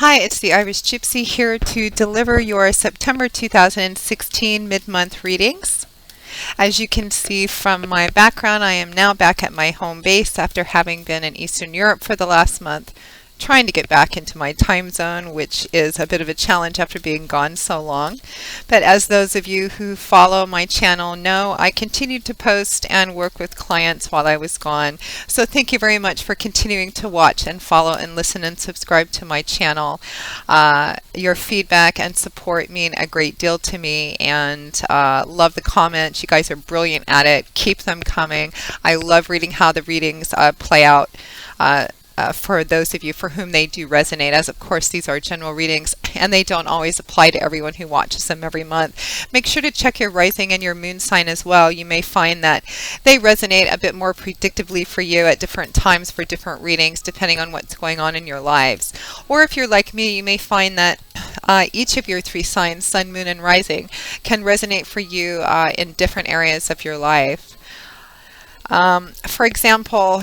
Hi, it's the Irish Gypsy here to deliver your September 2016 mid-month readings. As you can see from my background, I am now back at my home base after having been in Eastern Europe for the last month, trying to get back into my time zone, which is a bit of a challenge after being gone so long. But as those of you who follow my channel know, I continued to post and work with clients while I was gone. So thank you very much for continuing to watch and follow and listen and subscribe to my channel. Your feedback and support mean a great deal to me, and love the comments. You guys are brilliant at it. Keep them coming. I love reading how the readings play out. For those of you for whom they do resonate, as of course these are general readings and they don't always apply to everyone who watches them every month. Make sure to check your rising and your moon sign as well. You may find that they resonate a bit more predictably for you at different times for different readings depending on what's going on in your lives. Or if you're like me, you may find that each of your three signs, sun, moon, and rising, can resonate for you in different areas of your life. For example,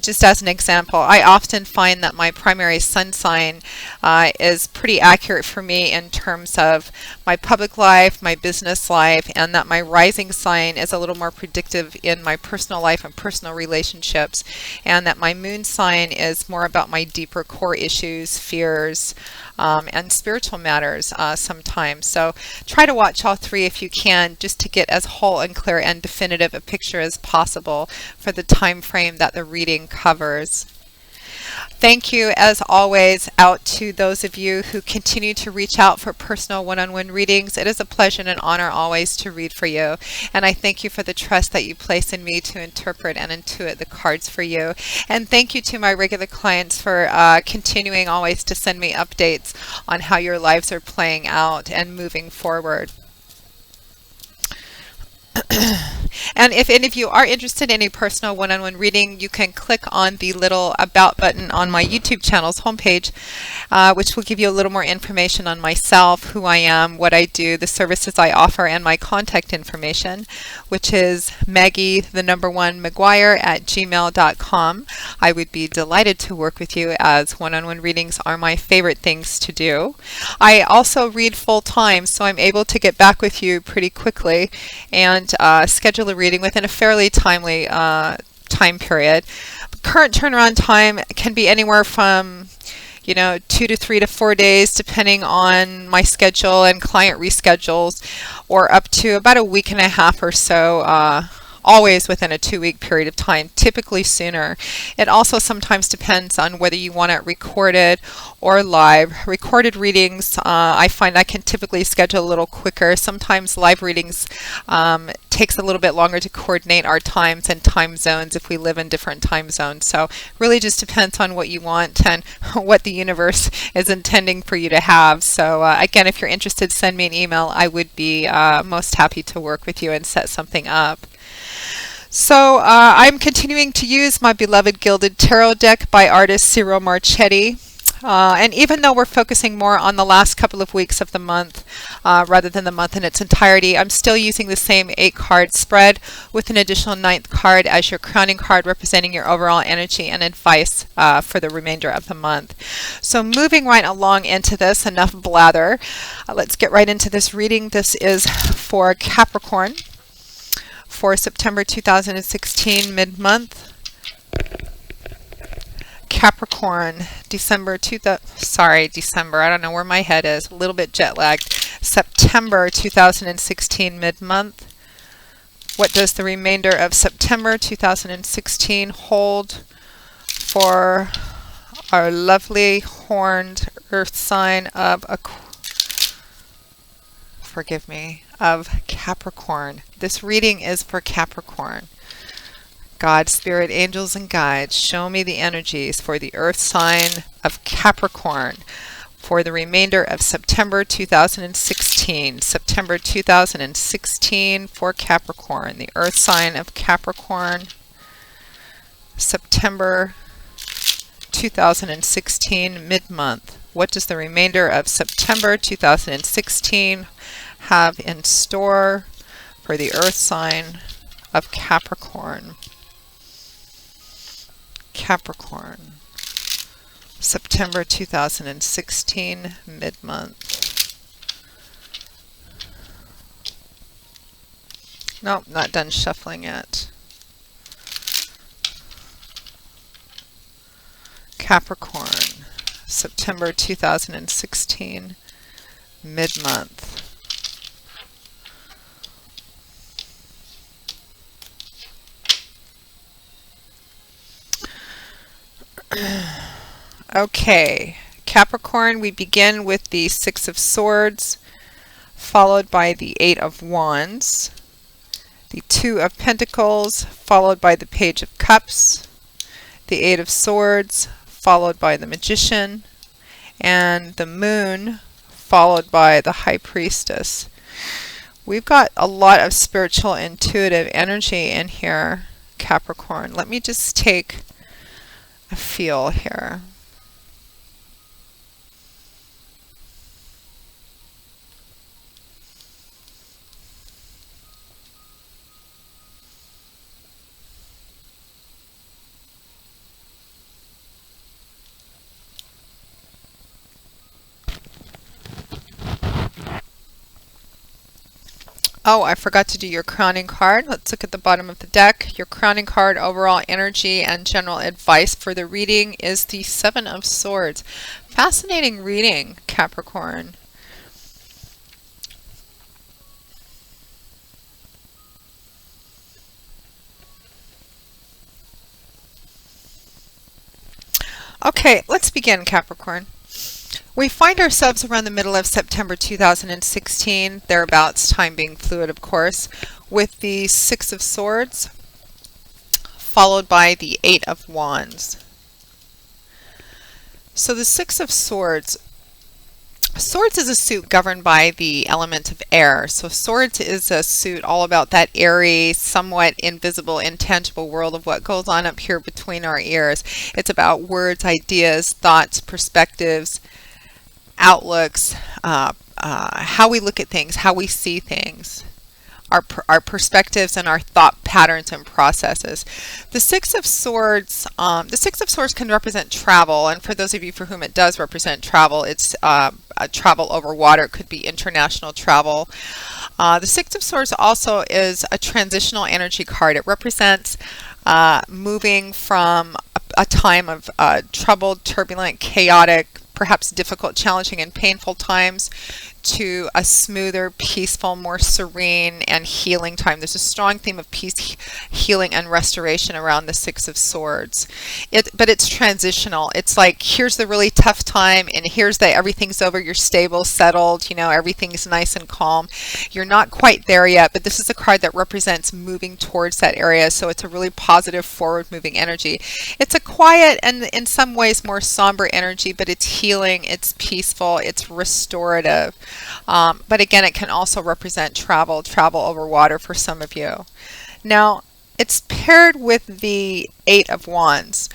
just as an example, I often find that my primary sun sign is pretty accurate for me in terms of my public life, my business life, and that my rising sign is a little more predictive in my personal life and personal relationships, and that my moon sign is more about my deeper core issues, fears, and spiritual matters sometimes. So try to watch all three if you can, just to get as whole and clear and definitive a picture as possible for the time frame that the reading covers. Thank you, as always, out to those of you who continue to reach out for personal one-on-one readings. It is a pleasure and an honor always to read for you, and I thank you for the trust that you place in me to interpret and intuit the cards for you. And thank you to my regular clients for continuing always to send me updates on how your lives are playing out and moving forward. And if any of you are interested in a personal one-on-one reading, you can click on the little About button on my YouTube channel's homepage, which will give you a little more information on myself, who I am, what I do, the services I offer, and my contact information, which is Maggie1McGuire@gmail.com. I would be delighted to work with you, as one-on-one readings are my favorite things to do. I also read full-time, so I'm able to get back with you pretty quickly and schedule a reading within a fairly timely time period. Current turnaround time can be anywhere from 2 to 3 to 4 days, depending on my schedule and client reschedules, or up to about a week and a half or so, always within a 2-week period of time, typically sooner. It also sometimes depends on whether you want it recorded or live. Recorded readings, I find I can typically schedule a little quicker. Sometimes live readings takes a little bit longer to coordinate our times and time zones if we live in different time zones. So really just depends on what you want and what the universe is intending for you to have. So again, if you're interested, send me an email. I would be most happy to work with you and set something up. So I'm continuing to use my beloved Gilded Tarot deck by artist Ciro Marchetti. And even though we're focusing more on the last couple of weeks of the month rather than the month in its entirety, I'm still using the same 8-card spread with an additional 9th card as your crowning card, representing your overall energy and advice for the remainder of the month. So moving right along into this, enough blather. Let's get right into this reading. This is for Capricorn for September 2016 mid-month. Capricorn, December, I don't know where my head is, a little bit jet lagged. September 2016 mid-month. What does the remainder of September 2016 hold for our lovely horned earth sign of Capricorn? This reading is for Capricorn. God, Spirit, Angels, and Guides, show me the energies for the earth sign of Capricorn for the remainder of September 2016. September 2016 for Capricorn, the earth sign of Capricorn. September 2016 mid-month. What does the remainder of September 2016 have in store for the earth sign of Capricorn? Capricorn. September 2016, mid-month. Nope, not done shuffling yet. Capricorn, September 2016, mid-month. Okay, Capricorn, we begin with the Six of Swords, followed by the Eight of Wands, the Two of Pentacles, followed by the Page of Cups, the Eight of Swords, followed by the Magician, and the Moon, followed by the High Priestess. We've got a lot of spiritual intuitive energy in here, Capricorn. Let me just take a feel here. Oh, I forgot to do your crowning card. Let's look at the bottom of the deck. Your crowning card, overall energy and general advice for the reading is the Seven of Swords. Fascinating reading, Capricorn. Okay, let's begin, Capricorn. We find ourselves around the middle of September 2016, thereabouts, time being fluid, of course, with the Six of Swords, followed by the Eight of Wands. So the Six of Swords, Swords is a suit governed by the element of air. So Swords is a suit all about that airy, somewhat invisible, intangible world of what goes on up here between our ears. It's about words, ideas, thoughts, perspectives, outlooks, how we look at things, how we see things, our perspectives and our thought patterns and processes. The Six of Swords can represent travel, and for those of you for whom it does represent travel, it's travel over water. It could be international travel. The Six of Swords also is a transitional energy card. It represents moving from a time of troubled, turbulent, chaotic, perhaps difficult, challenging, and painful times to a smoother, peaceful, more serene, and healing time. There's a strong theme of peace, healing, and restoration around the Six of Swords. But it's transitional. It's like, here's the really tough time, and here's the everything's over, you're stable, settled, everything's nice and calm. You're not quite there yet, but this is a card that represents moving towards that area, so it's a really positive, forward-moving energy. It's a quiet and in some ways more somber energy, but it's healing, it's peaceful, it's restorative. But again, it can also represent travel over water for some of you. Now, it's paired with the Eight of Wands.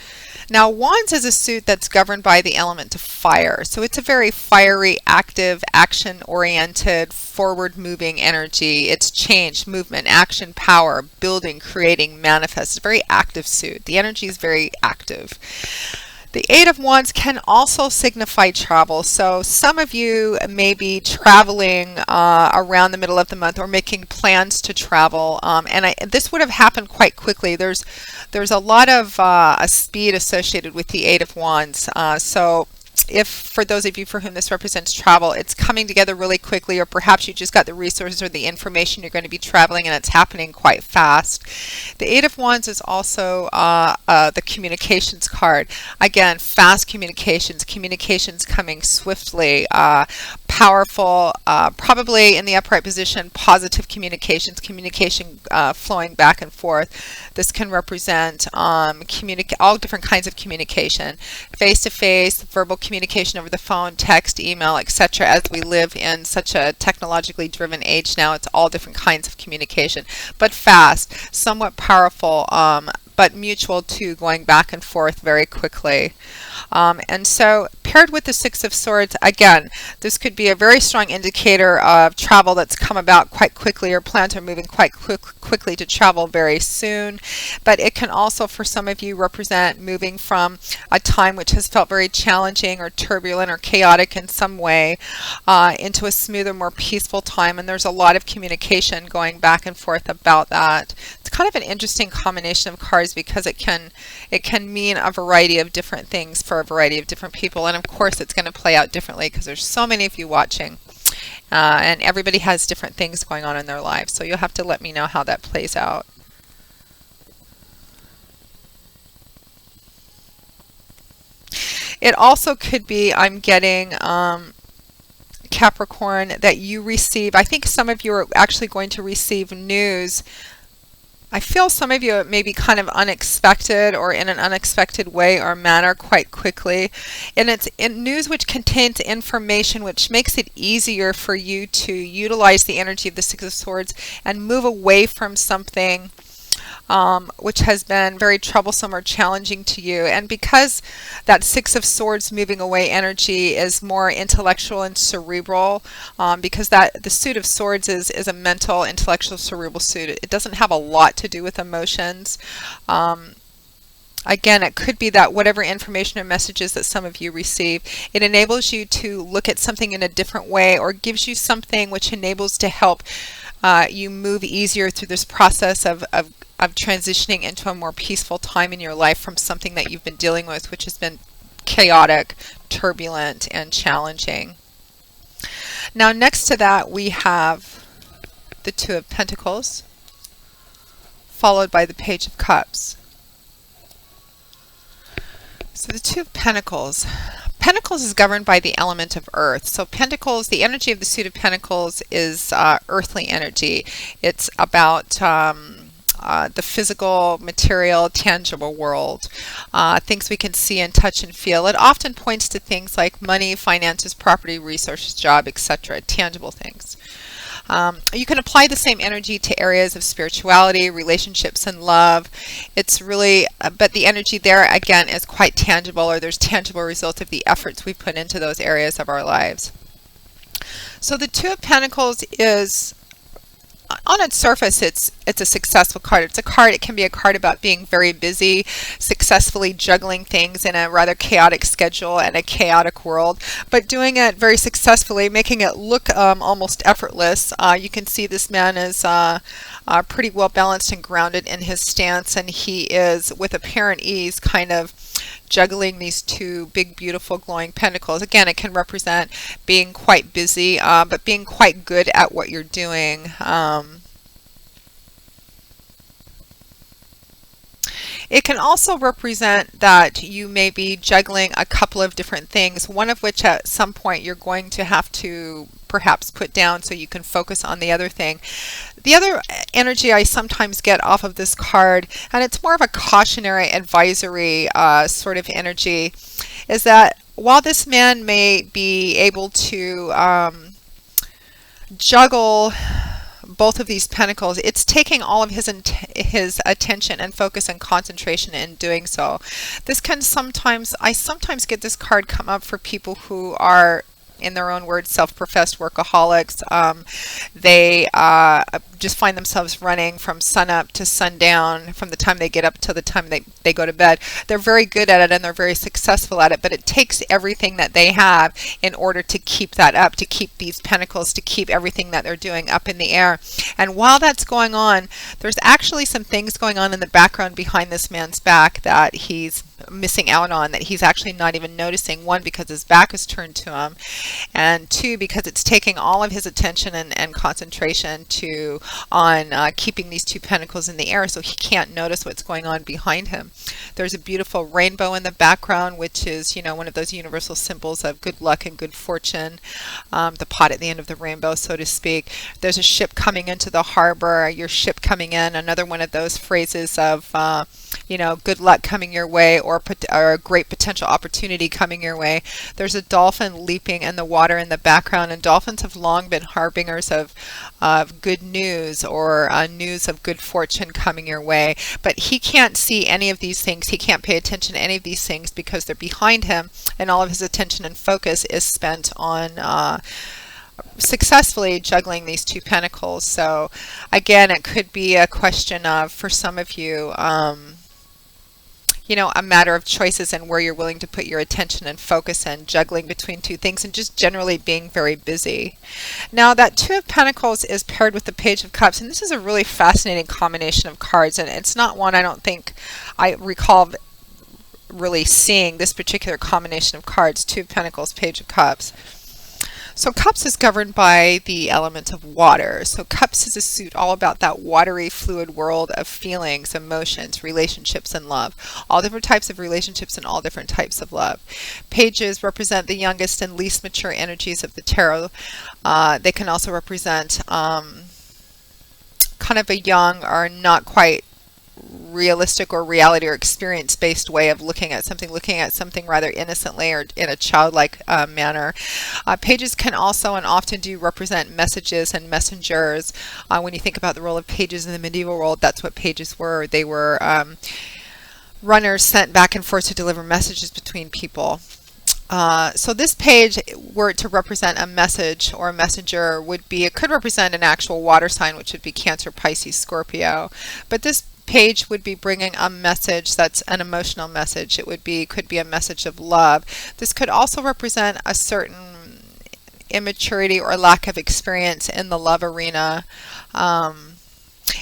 Now, Wands is a suit that's governed by the element of fire. So it's a very fiery, active, action-oriented, forward-moving energy. It's change, movement, action, power, building, creating, manifest. It's a very active suit. The energy is very active. The Eight of Wands can also signify travel. So some of you may be traveling around the middle of the month or making plans to travel. This would have happened quite quickly. There's a lot of speed associated with the Eight of Wands. So if for those of you for whom this represents travel, it's coming together really quickly, or perhaps you just got the resources or the information you're going to be traveling and it's happening quite fast. The Eight of Wands is also the communications card. Again, fast communications coming swiftly, powerful, probably in the upright position, positive communication flowing back and forth. This can represent all different kinds of communication, face-to-face, verbal communication over the phone, text, email, etc. As we live in such a technologically driven age now, it's all different kinds of communication, but fast, somewhat powerful, but mutual too, going back and forth very quickly. And so paired with the Six of Swords, again, this could be a very strong indicator of travel that's come about quite quickly, or plans are moving quite quickly to travel very soon. But it can also, for some of you, represent moving from a time which has felt very challenging or turbulent or chaotic in some way into a smoother, more peaceful time. And there's a lot of communication going back and forth about that. It's kind of an interesting combination of cards because it can mean a variety of different things for a variety of different people. And of course, it's going to play out differently because there's so many of you watching. And everybody has different things going on in their lives. So you'll have to let me know how that plays out. It also could be, I'm getting Capricorn, that you receive, I think some of you are actually going to receive news. I feel some of you it may be kind of unexpected or in an unexpected way or manner quite quickly. And it's news which contains information which makes it easier for you to utilize the energy of the Six of Swords and move away from something which has been very troublesome or challenging to you. And because that Six of Swords moving away energy is more intellectual and cerebral, because the suit of swords is a mental, intellectual, cerebral suit. It doesn't have a lot to do with emotions. Again, it could be that whatever information or messages that some of you receive, it enables you to look at something in a different way, or gives you something which enables to help you move easier through this process of transitioning into a more peaceful time in your life from something that you've been dealing with, which has been chaotic, turbulent, and challenging. Now, next to that, we have the Two of Pentacles, followed by the Page of Cups. So the Two of Pentacles. Pentacles is governed by the element of earth. So Pentacles, the energy of the suit of Pentacles is earthly energy. It's about the physical, material, tangible world, things we can see and touch and feel. It often points to things like money, finances, property, resources, job, etc., tangible things. You can apply the same energy to areas of spirituality, relationships, and love. It's really, but the energy there, again, is quite tangible, or there's tangible results of the efforts we put into those areas of our lives. So the Two of Pentacles is, on its surface, it's a successful card. It's a card, it can be a card about being very busy, successfully juggling things in a rather chaotic schedule and a chaotic world, but doing it very successfully, making it look almost effortless. You can see this man is pretty well balanced and grounded in his stance, and he is, with apparent ease, kind of juggling these two big, beautiful, glowing pentacles. Again, it can represent being quite busy, but being quite good at what you're doing. It can also represent that you may be juggling a couple of different things, one of which at some point you're going to have to perhaps put down so you can focus on the other thing. The other energy I sometimes get off of this card, and it's more of a cautionary, advisory sort of energy, is that while this man may be able to juggle both of these pentacles, it's taking all of his attention and focus and concentration in doing so. This can sometimes, I sometimes get this card come up for people who are, in their own words, self-professed workaholics. They just find themselves running from sunup to sundown, from the time they get up to the time they go to bed. They're very good at it and they're very successful at it, but it takes everything that they have in order to keep that up, to keep these pentacles, to keep everything that they're doing up in the air. And while that's going on, there's actually some things going on in the background behind this man's back that he's missing out on, that he's actually not even noticing. One, because his back is turned to him, and two, because it's taking all of his attention and concentration on keeping these two pentacles in the air, so he can't notice what's going on behind him. There's a beautiful rainbow in the background, which is, you know, one of those universal symbols of good luck and good fortune, the pot at the end of the rainbow, so to speak. There's a ship coming into the harbor, your ship coming in, another one of those phrases of you know, good luck coming your way, or a great potential opportunity coming your way. There's a dolphin leaping in the water in the background, and dolphins have long been harbingers of good news or news of good fortune coming your way. But he can't see any of these things. He can't pay attention to any of these things because they're behind him, and all of his attention and focus is spent on successfully juggling these two pentacles. So again, it could be a question of, for some of you, you know, a matter of choices and where you're willing to put your attention and focus and juggling between two things, and just generally being very busy. Now that Two of Pentacles is paired with the Page of Cups, and this is a really fascinating combination of cards, and it's not one I don't think I recall really seeing, this particular combination of cards, Two of Pentacles, Page of Cups. So Cups is governed by the element of water. So Cups is a suit all about that watery, fluid world of feelings, emotions, relationships, and love. All different types of relationships and all different types of love. Pages represent the youngest and least mature energies of the tarot. They can also represent kind of a young or not quite realistic or reality or experience-based way of looking at something rather innocently or in a childlike manner. Pages can also and often do represent messages and messengers. When you think about the role of pages in the medieval world, that's what pages were. They were runners sent back and forth to deliver messages between people. So this page, were it to represent a message or a messenger, would be, it could represent an actual water sign, which would be Cancer, Pisces, Scorpio. But this page would be bringing a message that's an emotional message. It could be a message of love. This could also represent a certain immaturity or lack of experience in the love arena.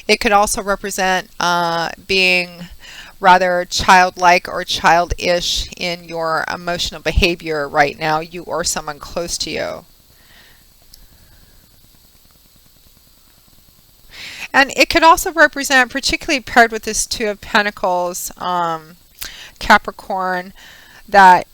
It could also represent being rather childlike or childish in your emotional behavior right now, you or someone close to you. And it could also represent, particularly paired with this Two of Pentacles, Capricorn, that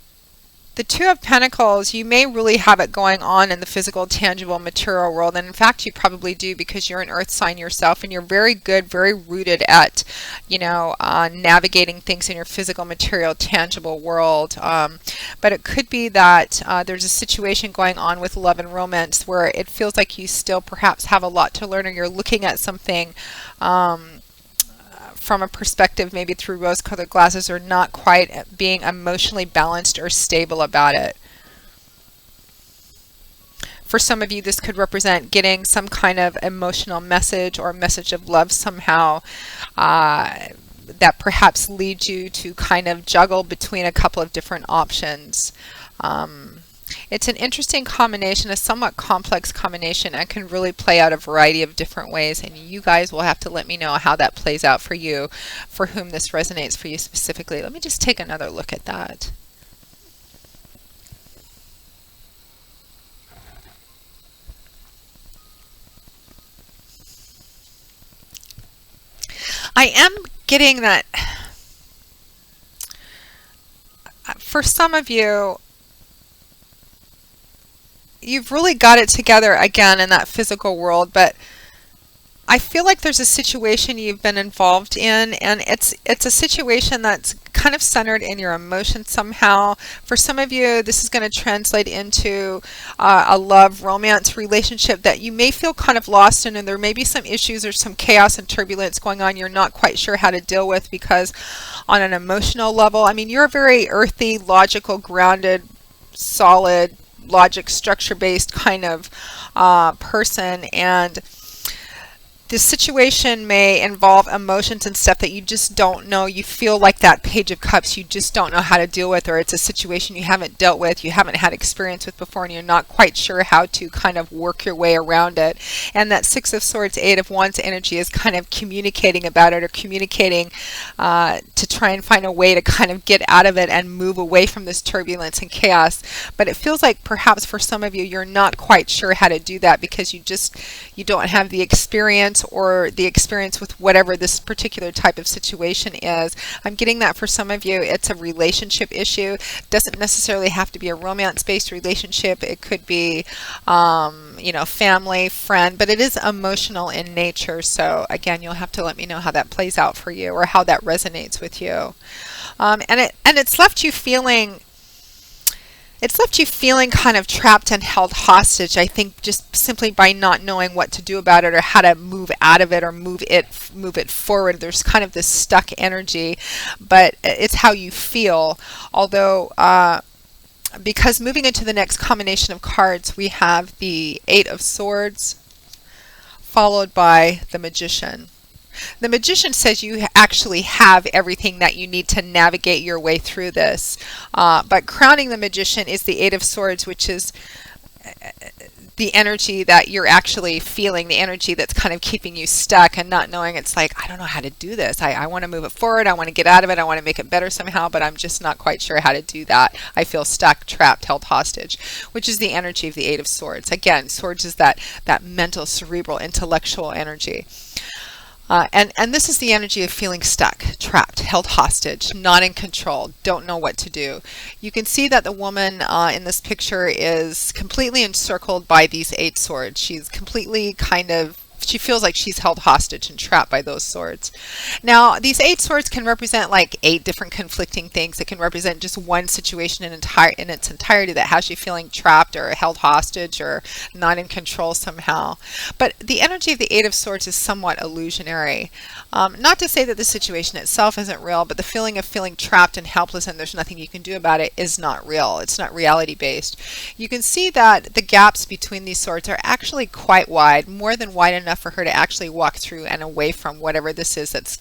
the Two of Pentacles, you may really have it going on in the physical, tangible, material world. And in fact, you probably do, because you're an earth sign yourself and you're very good, very rooted at, you know, navigating things in your physical, material, tangible world. But it could be that there's a situation going on with love and romance where it feels like you still perhaps have a lot to learn, or you're looking at something from a perspective maybe through rose-colored glasses, or not quite being emotionally balanced or stable about it. For some of you, this could represent getting some kind of emotional message or message of love somehow that perhaps leads you to kind of juggle between a couple of different options. It's an interesting combination, a somewhat complex combination, and can really play out a variety of different ways, and you guys will have to let me know how that plays out for you, for whom this resonates for you specifically. Let me just take another look at that. I am getting that for some of you, you've really got it together again in that physical world, but I feel like there's a situation you've been involved in, and it's a situation that's kind of centered in your emotions somehow. For some of you, this is going to translate into a love romance relationship that you may feel kind of lost in, and there may be some issues or some chaos and turbulence going on you're not quite sure how to deal with, because on an emotional level, I mean, you're a very earthy, logical, grounded, solid, logic, structure-based kind of person, and this situation may involve emotions and stuff that you just don't know. You feel like that Page of Cups, you just don't know how to deal with, or it's a situation you haven't dealt with, you haven't had experience with before, and you're not quite sure how to kind of work your way around it. And that Six of Swords, Eight of Wands energy is kind of communicating about it, or communicating to try and find a way to kind of get out of it and move away from this turbulence and chaos. But it feels like perhaps for some of you, you're not quite sure how to do that because you don't have the experience experience or the experience with whatever this particular type of situation is. I'm getting that for some of you, it's a relationship issue. Doesn't necessarily have to be a romance-based relationship. It could be, you know, family, friend, but it is emotional in nature. So again, you'll have to let me know how that plays out for you or how that resonates with you. And it's left you feeling. It's left you feeling kind of trapped and held hostage, I think, just simply by not knowing what to do about it or how to move out of it or move it forward. There's kind of this stuck energy, but it's how you feel. Although, because moving into the next combination of cards, we have the Eight of Swords followed by the Magician. The Magician says you actually have everything that you need to navigate your way through this. But crowning the Magician is the Eight of Swords, which is the energy that you're actually feeling, the energy that's kind of keeping you stuck and not knowing. It's like, I don't know how to do this. I want to move it forward. I want to get out of it. I want to make it better somehow, but I'm just not quite sure how to do that. I feel stuck, trapped, held hostage, which is the energy of the Eight of Swords. Again, swords is that mental, cerebral, intellectual energy. And this is the energy of feeling stuck, trapped, held hostage, not in control, don't know what to do. You can see that the woman in this picture is completely encircled by these eight swords. She's completely she feels like she's held hostage and trapped by those swords. Now, these eight swords can represent like 8 different conflicting things. It can represent just one situation in its entirety that has you feeling trapped or held hostage or not in control somehow. But the energy of the Eight of Swords is somewhat illusionary. Not to say that the situation itself isn't real, but the feeling of feeling trapped and helpless and there's nothing you can do about it is not real. It's not reality-based. You can see that the gaps between these swords are actually quite wide, more than wide enough for her to actually walk through and away from whatever this is that's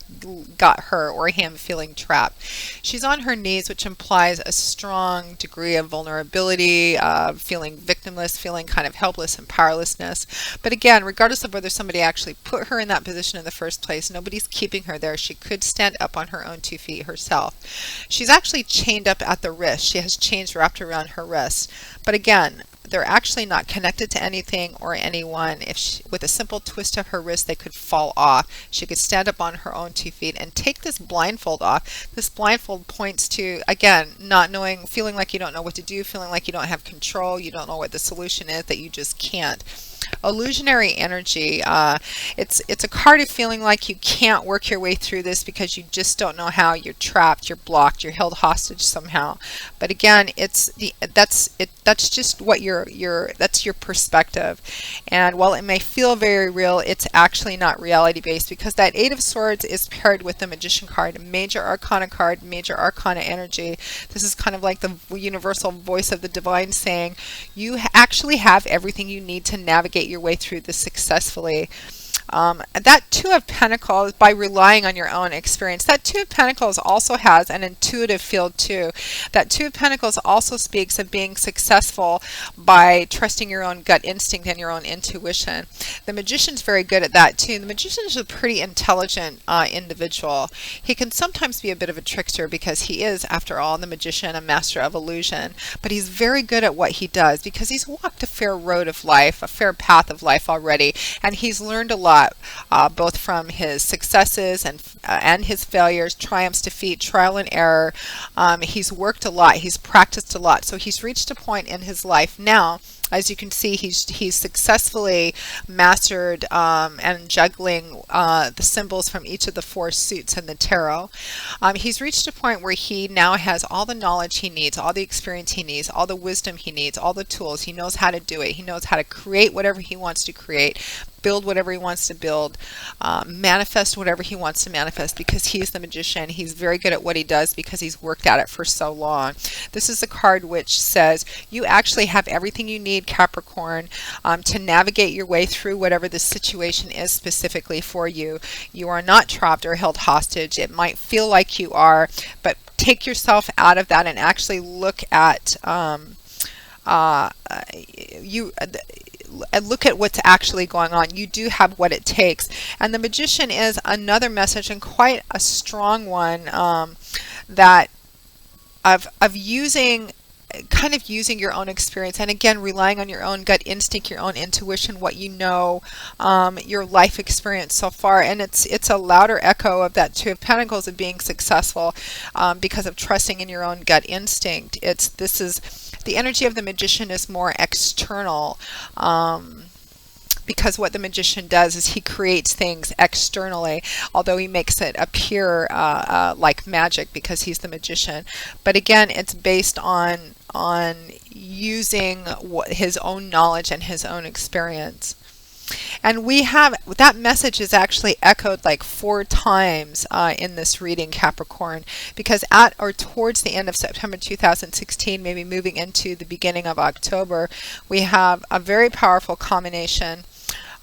got her or him feeling trapped. She's on her knees, which implies a strong degree of vulnerability, feeling victimless, feeling kind of helpless and powerlessness. But again, regardless of whether somebody actually put her in that position in the first place, nobody's keeping her there. She could stand up on her own 2 feet herself. She's actually chained up at the wrist. She has chains wrapped around her wrists. But again, they're actually not connected to anything or anyone. With a simple twist of her wrist, they could fall off. She could stand up on her own 2 feet and take this blindfold off. This blindfold points to, again, not knowing, feeling like you don't know what to do, feeling like you don't have control, you don't know what the solution is, that you just can't. Illusionary energy. It's a card of feeling like you can't work your way through this because you just don't know how. You're trapped, you're blocked, you're held hostage somehow. But again, that's just what that's your perspective. And while it may feel very real, it's actually not reality based, because that Eight of Swords is paired with the Magician card, a major arcana card, major arcana energy. This is kind of like the universal voice of the divine saying, you actually have everything you need to navigate your way through this successfully. That Two of Pentacles, by relying on your own experience, that Two of Pentacles also has an intuitive field too. That Two of Pentacles also speaks of being successful by trusting your own gut instinct and your own intuition. The Magician's very good at that too. The Magician is a pretty intelligent individual. He can sometimes be a bit of a trickster because he is, after all, the Magician, a master of illusion. But he's very good at what he does because he's walked a fair road of life, a fair path of life already, and he's learned a lot. Both from his successes and his failures, triumphs, defeat, trial and error. He's worked a lot. He's practiced a lot. So he's reached a point in his life now. As you can see, he's successfully mastered and juggling the symbols from each of the 4 suits in the tarot. He's reached a point where he now has all the knowledge he needs, all the experience he needs, all the wisdom he needs, all the tools. He knows how to do it. He knows how to create whatever he wants to create, build whatever he wants to build, manifest whatever he wants to manifest, because he's the Magician. He's very good at what he does because he's worked at it for so long. This is a card which says you actually have everything you need, Capricorn, to navigate your way through whatever the situation is specifically for you. You are not trapped or held hostage. It might feel like you are, but take yourself out of that and actually look at look at what's actually going on. You do have what it takes. And the Magician is another message, and quite a strong one, that of using kind of using your own experience, and again, relying on your own gut instinct, your own intuition, what you know, your life experience so far. And it's a louder echo of that Two of Pentacles, of being successful because of trusting in your own gut instinct. This is the energy of the Magician is more external. Because what the Magician does is he creates things externally, although he makes it appear like magic because he's the Magician. But again, it's based on using his own knowledge and his own experience. And we have, that message is actually echoed like 4 times in this reading, Capricorn, because at or towards the end of September 2016, maybe moving into the beginning of October, we have a very powerful combination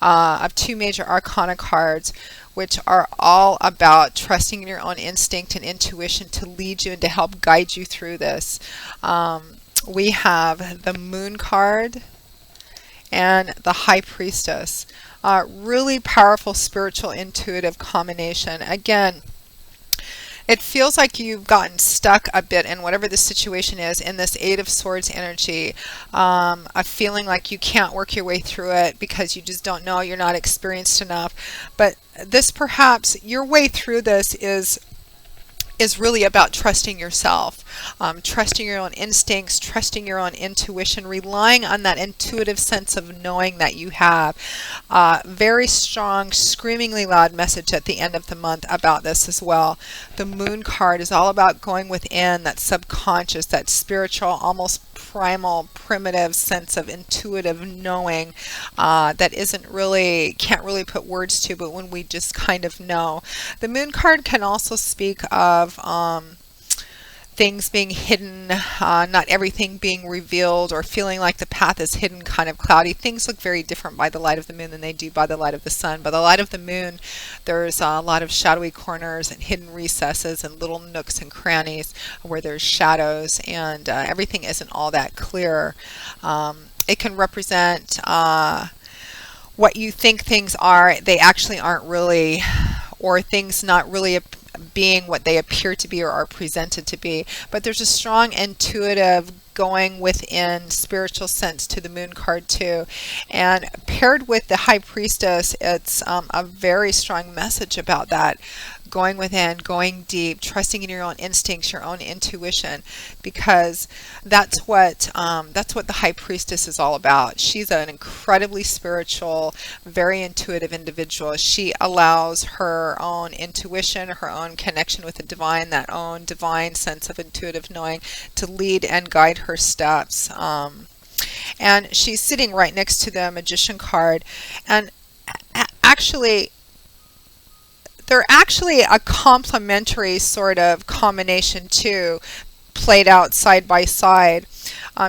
of 2 major arcana cards, which are all about trusting in your own instinct and intuition to lead you and to help guide you through this. We have the Moon card and the High Priestess. Really powerful spiritual intuitive combination. Again, it feels like you've gotten stuck a bit in whatever the situation is in this Eight of Swords energy, a feeling like you can't work your way through it because you just don't know, you're not experienced enough. But this, perhaps your way through this is really about trusting yourself, trusting your own instincts, trusting your own intuition, relying on that intuitive sense of knowing that you have. Very strong, screamingly loud message at the end of the month about this as well. The Moon card is all about going within, that subconscious, that spiritual, almost primal, primitive sense of intuitive knowing that can't really put words to, but when we just kind of know. The Moon card can also speak of things being hidden, not everything being revealed, or feeling like the path is hidden, kind of cloudy. Things look very different by the light of the moon than they do by the light of the sun. By the light of the moon, there's a lot of shadowy corners and hidden recesses and little nooks and crannies where there's shadows, and everything isn't all that clear. It can represent what you think things are, they actually aren't really, or things not really being what they appear to be or are presented to be. But there's a strong intuitive going within spiritual sense to the Moon card too. And paired with the High Priestess, it's a very strong message about that. Going within, going deep, trusting in your own instincts, your own intuition, because that's what the High Priestess is all about. She's an incredibly spiritual, very intuitive individual. She allows her own intuition, her own connection with the divine, that own divine sense of intuitive knowing to lead and guide her steps. And she's sitting right next to the Magician card, and actually, they're actually a complementary sort of combination too, played out side by side,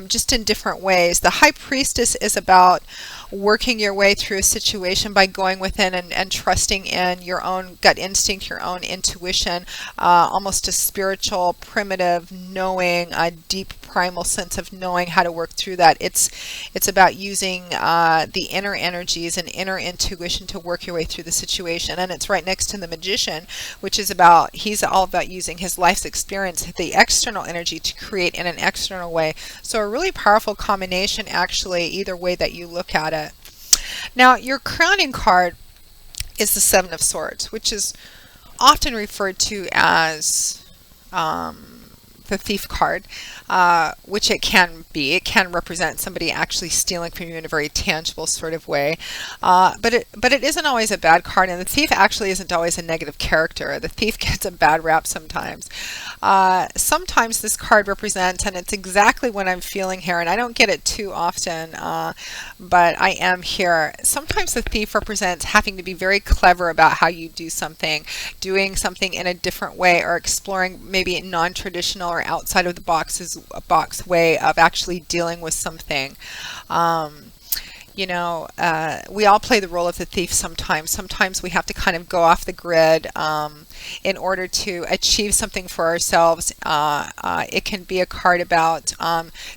just in different ways. The High Priestess is about working your way through a situation by going within and trusting in your own gut instinct, your own intuition, almost a spiritual, primitive knowing, a deep primal sense of knowing how to work through that. It's about using the inner energies and inner intuition to work your way through the situation. And it's right next to the Magician, which is he's all about using his life's experience, the external energy, to create in an external way. So a really powerful combination, actually, either way that you look at it. Now, your crowning card is the Seven of Swords, which is often referred to as the Thief card, which it can be. It can represent somebody actually stealing from you in a very tangible sort of way. But it isn't always a bad card, and the thief actually isn't always a negative character. The thief gets a bad rap sometimes. Sometimes this card represents, and it's exactly what I'm feeling here, and I don't get it too often, but I am here. Sometimes the thief represents having to be very clever about how you do something, doing something in a different way, or exploring maybe non-traditional or outside of the box way of actually dealing with something. we all play the role of the thief sometimes. Sometimes we have to kind of go off the grid in order to achieve something for ourselves. It can be a card about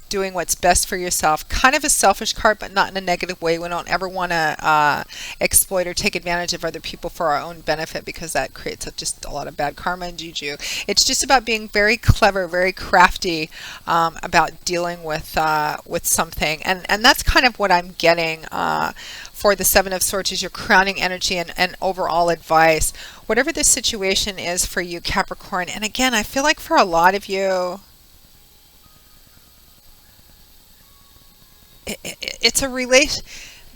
doing what's best for yourself. Kind of a selfish card, but not in a negative way. We don't ever want to exploit or take advantage of other people for our own benefit, because that creates just a lot of bad karma and juju. It's just about being very clever, very crafty about dealing with something, and that's kind of what I'm getting for the Seven of Swords, is your crowning energy and overall advice, whatever the situation is for you, Capricorn. And again, I feel like for a lot of you, it's a relation.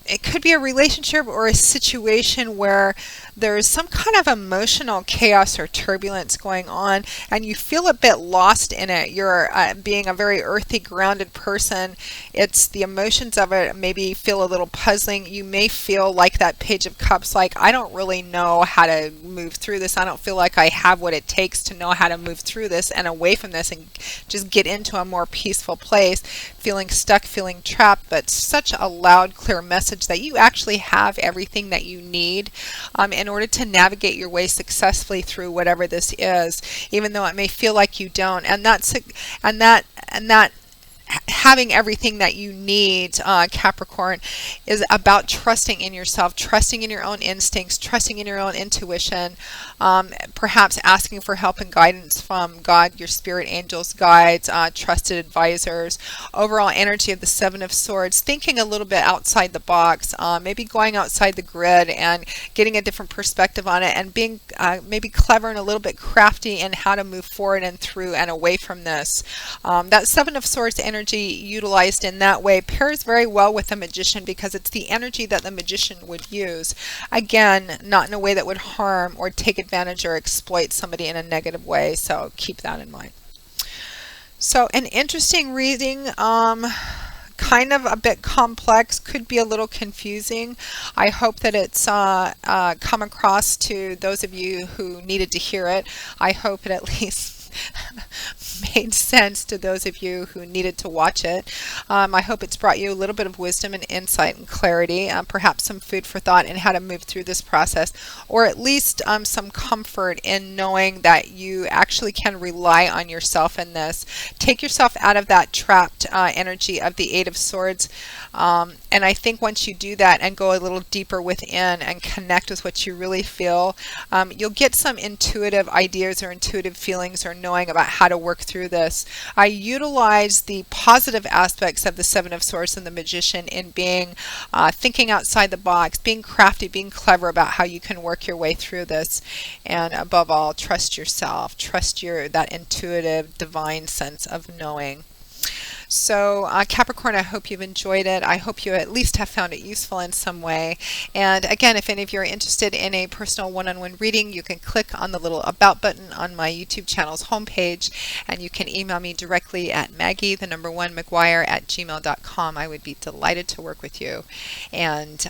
It could be a relationship or a situation where there's some kind of emotional chaos or turbulence going on, and you feel a bit lost in it. You're being a very earthy, grounded person. It's the emotions of it maybe feel a little puzzling. You may feel like that Page of Cups, like, I don't really know how to move through this. I don't feel like I have what it takes to know how to move through this and away from this and just get into a more peaceful place, feeling stuck, feeling trapped. But such a loud, clear message that you actually have everything that you need in order to navigate your way successfully through whatever this is, even though it may feel like you don't. And that having everything that you need, Capricorn, is about trusting in yourself, trusting in your own instincts, trusting in your own intuition, perhaps asking for help and guidance from God, your spirit angels, guides, trusted advisors. Overall energy of the Seven of Swords, thinking a little bit outside the box, maybe going outside the grid and getting a different perspective on it, and being maybe clever and a little bit crafty in how to move forward and through and away from this. That Seven of Swords energy utilized in that way pairs very well with the Magician, because it's the energy that the Magician would use. Again, not in a way that would harm or take advantage or exploit somebody in a negative way, so keep that in mind. So an interesting reading, kind of a bit complex, could be a little confusing. I hope that it's come across to those of you who needed to hear it. I hope it at least made sense to those of you who needed to watch it. I hope it's brought you a little bit of wisdom and insight and clarity, perhaps some food for thought in how to move through this process, or at least some comfort in knowing that you actually can rely on yourself in this. Take yourself out of that trapped energy of the Eight of Swords, and I think once you do that and go a little deeper within and connect with what you really feel, you'll get some intuitive ideas or intuitive feelings or knowing about how to work through this. I utilize the positive aspects of the Seven of Swords and the Magician in being thinking outside the box, being crafty, being clever about how you can work your way through this, and above all, trust yourself, trust that intuitive, divine sense of knowing. So Capricorn, I hope you've enjoyed it. I hope you at least have found it useful in some way. And again, if any of you are interested in a personal one-on-one reading, you can click on the little About button on my YouTube channel's homepage, and you can email me directly at Maggie1McGuire@gmail.com. I would be delighted to work with you. And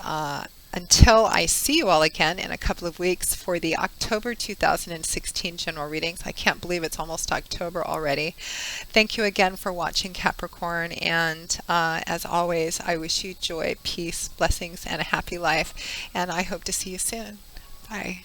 until I see you all again in a couple of weeks for the October 2016 general readings. I can't believe it's almost October already. Thank you again for watching, Capricorn, and as always, I wish you joy, peace, blessings, and a happy life, and I hope to see you soon. Bye.